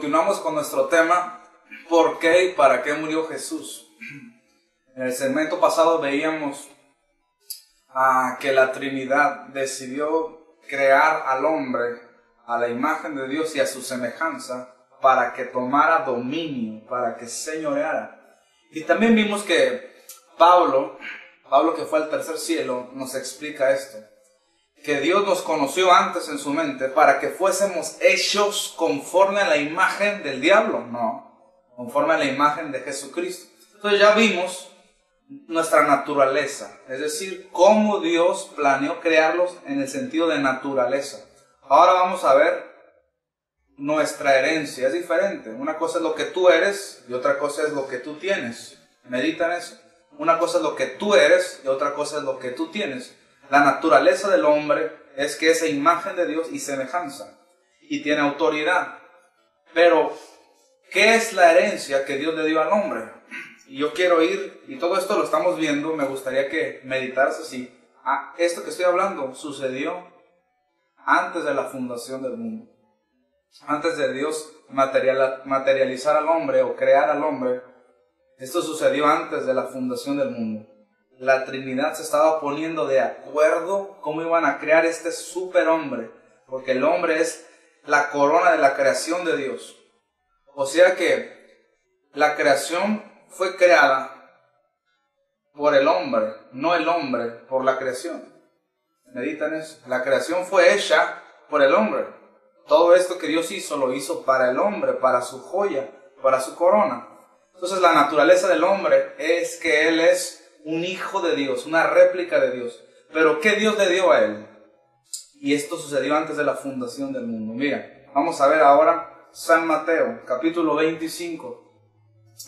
Continuamos con nuestro tema, ¿por qué y para qué murió Jesús? En el segmento pasado veíamos que la Trinidad decidió crear al hombre a la imagen de Dios y a su semejanza para que tomara dominio, para que señoreara. Y también vimos que Pablo que fue al tercer cielo, nos explica esto. Que Dios nos conoció antes en su mente para que fuésemos hechos conforme a la imagen del diablo, no, conforme a la imagen de Jesucristo. Entonces ya vimos nuestra naturaleza, es decir, cómo Dios planeó crearlos en el sentido de naturaleza. Ahora vamos a ver nuestra herencia, es diferente. Una cosa es lo que tú eres y otra cosa es lo que tú tienes. Medita en eso. Una cosa es lo que tú eres y otra cosa es lo que tú tienes. La naturaleza del hombre es que es imagen de Dios y semejanza, y tiene autoridad. Pero, ¿qué es la herencia que Dios le dio al hombre? Y yo quiero ir, y todo esto lo estamos viendo, me gustaría que meditaras así. Esto que estoy hablando sucedió antes de la fundación del mundo. Antes de Dios materializar al hombre o crear al hombre, esto sucedió antes de la fundación del mundo. La Trinidad se estaba poniendo de acuerdo cómo iban a crear este superhombre, porque el hombre es la corona de la creación de Dios. O sea que la creación fue creada por el hombre, no el hombre por la creación. Medita en eso. La creación fue hecha por el hombre. Todo esto que Dios hizo, lo hizo para el hombre, para su joya, para su corona. Entonces la naturaleza del hombre es que él es un hijo de Dios, una réplica de Dios. Pero ¿qué Dios le dio a él? Y esto sucedió antes de la fundación del mundo. Mira, vamos a ver ahora San Mateo, capítulo 25.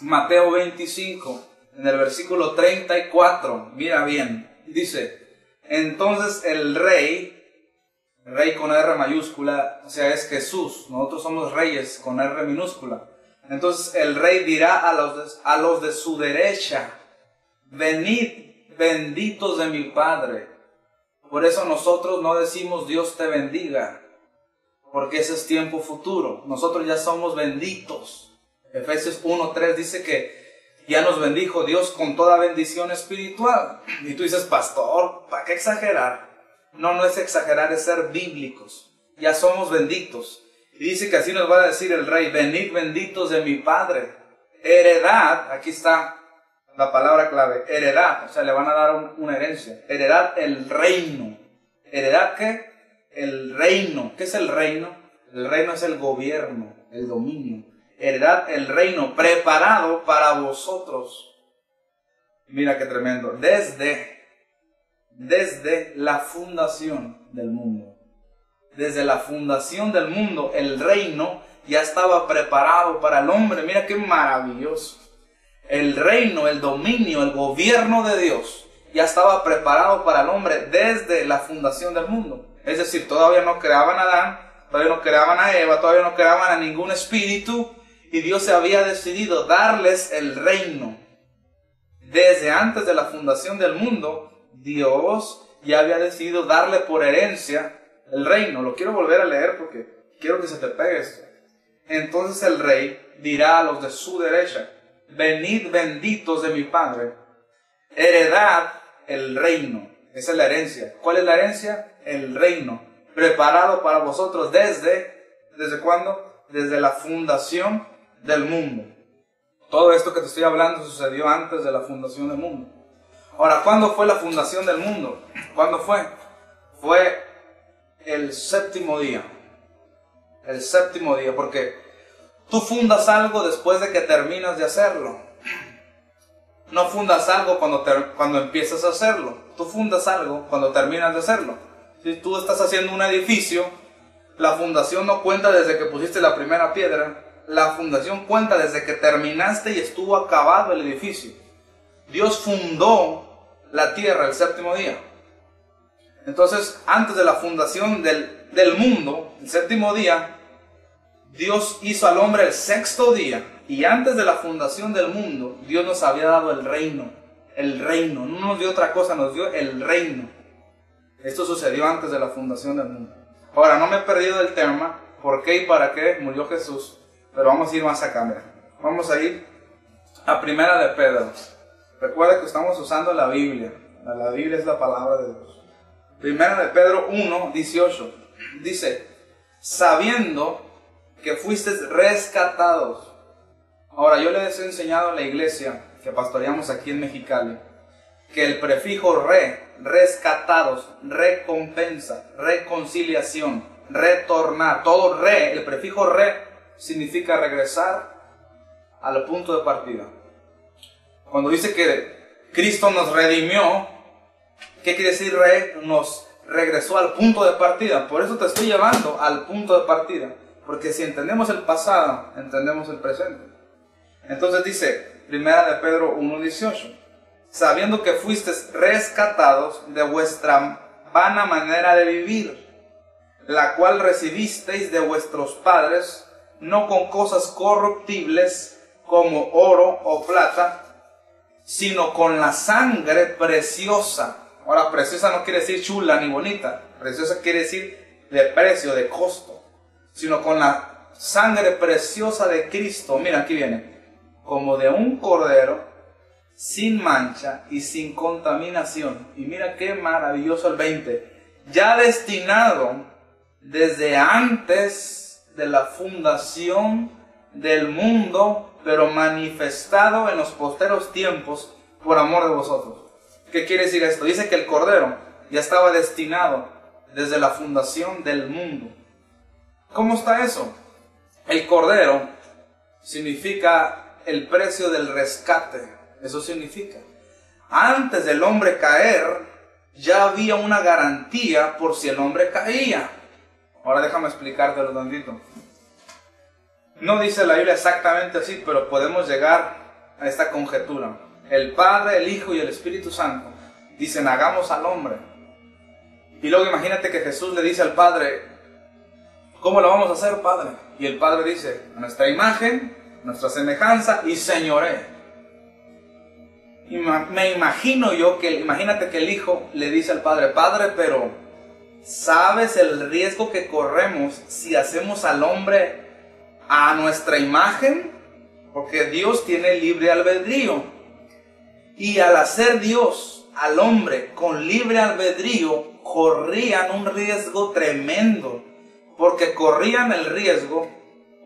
Mateo 25, en el versículo 34. Mira bien, dice: entonces el rey con R mayúscula, o sea, es Jesús. Nosotros somos reyes con R minúscula. Entonces el rey dirá a los de su derecha: venid, benditos de mi Padre. Por eso nosotros no decimos Dios te bendiga, porque ese es tiempo futuro. Nosotros ya somos benditos. Efesios 1:3 dice que ya nos bendijo Dios con toda bendición espiritual. Y tú dices: pastor, ¿para qué exagerar? No es exagerar, es ser bíblicos. Ya somos benditos. Y dice que así nos va a decir el rey: venid, benditos de mi Padre. Heredad, aquí está la palabra clave, heredad, o sea, le van a dar una herencia. Heredad, el reino. ¿Heredad qué? El reino. ¿Qué es el reino? El reino es el gobierno, el dominio. Heredad, el reino, preparado para vosotros. Mira qué tremendo. Desde la fundación del mundo. Desde la fundación del mundo, el reino ya estaba preparado para el hombre. Mira qué maravilloso. El reino, el dominio, el gobierno de Dios ya estaba preparado para el hombre desde la fundación del mundo. Es decir, todavía no creaban a Adán, todavía no creaban a Eva, todavía no creaban a ningún espíritu, y Dios se había decidido darles el reino. Desde antes de la fundación del mundo, Dios ya había decidido darle por herencia el reino. Lo quiero volver a leer porque quiero que se te pegue esto. Entonces el rey dirá a los de su derecha: venid, benditos de mi Padre, heredad el reino. Esa es la herencia. ¿Cuál es la herencia? El reino, preparado para vosotros ¿desde cuándo? Desde la fundación del mundo. Todo esto que te estoy hablando sucedió antes de la fundación del mundo. Ahora, ¿cuándo fue la fundación del mundo? ¿Cuándo fue? Fue el séptimo día. El séptimo día, porque tú fundas algo después de que terminas de hacerlo. No fundas algo cuando empiezas a hacerlo. Tú fundas algo cuando terminas de hacerlo. Si tú estás haciendo un edificio, la fundación no cuenta desde que pusiste la primera piedra. La fundación cuenta desde que terminaste y estuvo acabado el edificio. Dios fundó la tierra el séptimo día. Entonces, antes de la fundación del mundo, el séptimo día, Dios hizo al hombre el sexto día. Y antes de la fundación del mundo, Dios nos había dado el reino. El reino. No nos dio otra cosa, nos dio el reino. Esto sucedió antes de la fundación del mundo. Ahora, no me he perdido del tema. ¿Por qué y para qué murió Jesús? pero vamos a ir más acá, mira. Vamos a ir a Primera de Pedro. Recuerda que estamos usando la Biblia. La Biblia es la palabra de Dios. Primera de Pedro 1, 18. Dice, sabiendo que fuisteis rescatados. Ahora, yo les he enseñado en la iglesia que pastoreamos aquí en Mexicali, que el prefijo rescatados, recompensa, reconciliación, retornar, todo el prefijo significa regresar al punto de partida. Cuando dice que Cristo nos redimió, ¿qué quiere decir nos regresó al punto de partida? Por eso te estoy llevando al punto de partida, porque si entendemos el pasado, entendemos el presente. Entonces dice, Primera de Pedro 1:18, sabiendo que fuisteis rescatados de vuestra vana manera de vivir, la cual recibisteis de vuestros padres, no con cosas corruptibles como oro o plata, sino con la sangre preciosa. Ahora, preciosa no quiere decir chula ni bonita, preciosa quiere decir de precio, de costo, sino con la sangre preciosa de Cristo. Mira, aquí viene, como de un cordero, sin mancha y sin contaminación. Y mira qué maravilloso el 20. Ya destinado desde antes de la fundación del mundo, pero manifestado en los posteros tiempos por amor de vosotros. ¿Qué quiere decir esto? Dice que el cordero ya estaba destinado desde la fundación del mundo. ¿Cómo está eso? El cordero significa el precio del rescate. Eso significa, antes del hombre caer, ya había una garantía por si el hombre caía. Ahora déjame explicártelo tantito. No dice la Biblia exactamente así, pero podemos llegar a esta conjetura. El Padre, el Hijo y el Espíritu Santo dicen, hagamos al hombre. Y luego imagínate que Jesús le dice al Padre, ¿cómo lo vamos a hacer, Padre? Y el Padre dice, a nuestra imagen, nuestra semejanza y señoré. Me imagino yo que, imagínate que el Hijo le dice al Padre, Padre, pero ¿sabes el riesgo que corremos si hacemos al hombre a nuestra imagen? Porque Dios tiene libre albedrío. Y al hacer Dios al hombre con libre albedrío, corrían un riesgo tremendo. Porque corrían el riesgo,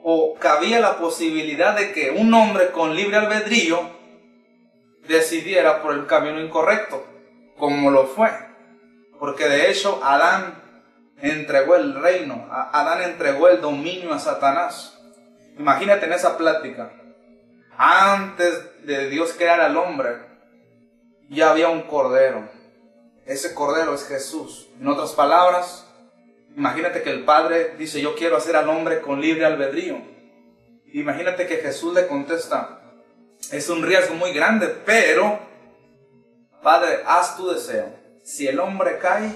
o cabía la posibilidad de que un hombre con libre albedrío decidiera por el camino incorrecto, como lo fue. Porque de hecho Adán entregó el reino, Adán entregó el dominio a Satanás. Imagínate en esa plática, antes de Dios crear al hombre, ya había un cordero. Ese cordero es Jesús. En otras palabras, imagínate que el Padre dice, yo quiero hacer al hombre con libre albedrío. Imagínate que Jesús le contesta, es un riesgo muy grande, pero Padre, haz tu deseo. Si el hombre cae,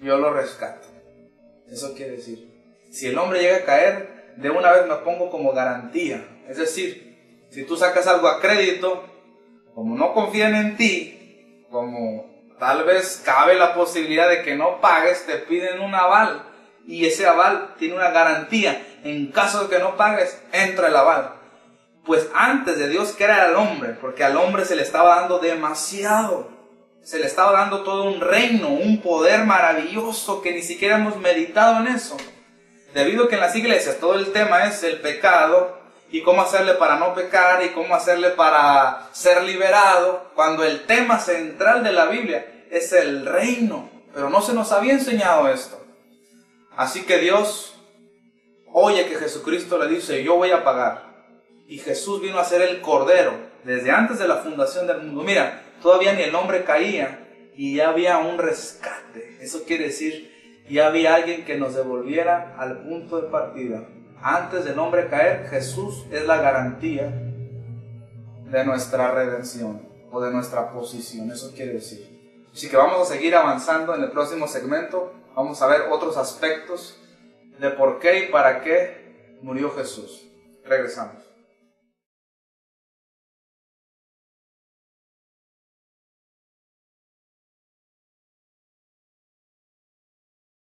yo lo rescato. Eso quiere decir, si el hombre llega a caer, de una vez me pongo como garantía. Es decir, si tú sacas algo a crédito, como no confían en ti, como tal vez cabe la posibilidad de que no pagues, te piden un aval. Y ese aval tiene una garantía. En caso de que no pagues, entra el aval. Pues antes de Dios crear al hombre, porque al hombre se le estaba dando demasiado, se le estaba dando todo un reino, un poder maravilloso que ni siquiera hemos meditado en eso. Debido a que en las iglesias todo el tema es el pecado y cómo hacerle para no pecar y cómo hacerle para ser liberado, cuando el tema central de la Biblia es el reino, pero no se nos había enseñado esto. Así que Dios oye que Jesucristo le dice, yo voy a pagar. Y Jesús vino a ser el Cordero desde antes de la fundación del mundo. Mira, todavía ni el hombre caía y ya había un rescate. Eso quiere decir, ya había alguien que nos devolviera al punto de partida. Antes del hombre caer, Jesús es la garantía de nuestra redención o de nuestra posición. Eso quiere decir. Así que vamos a seguir avanzando en el próximo segmento. Vamos a ver otros aspectos de por qué y para qué murió Jesús. Regresamos.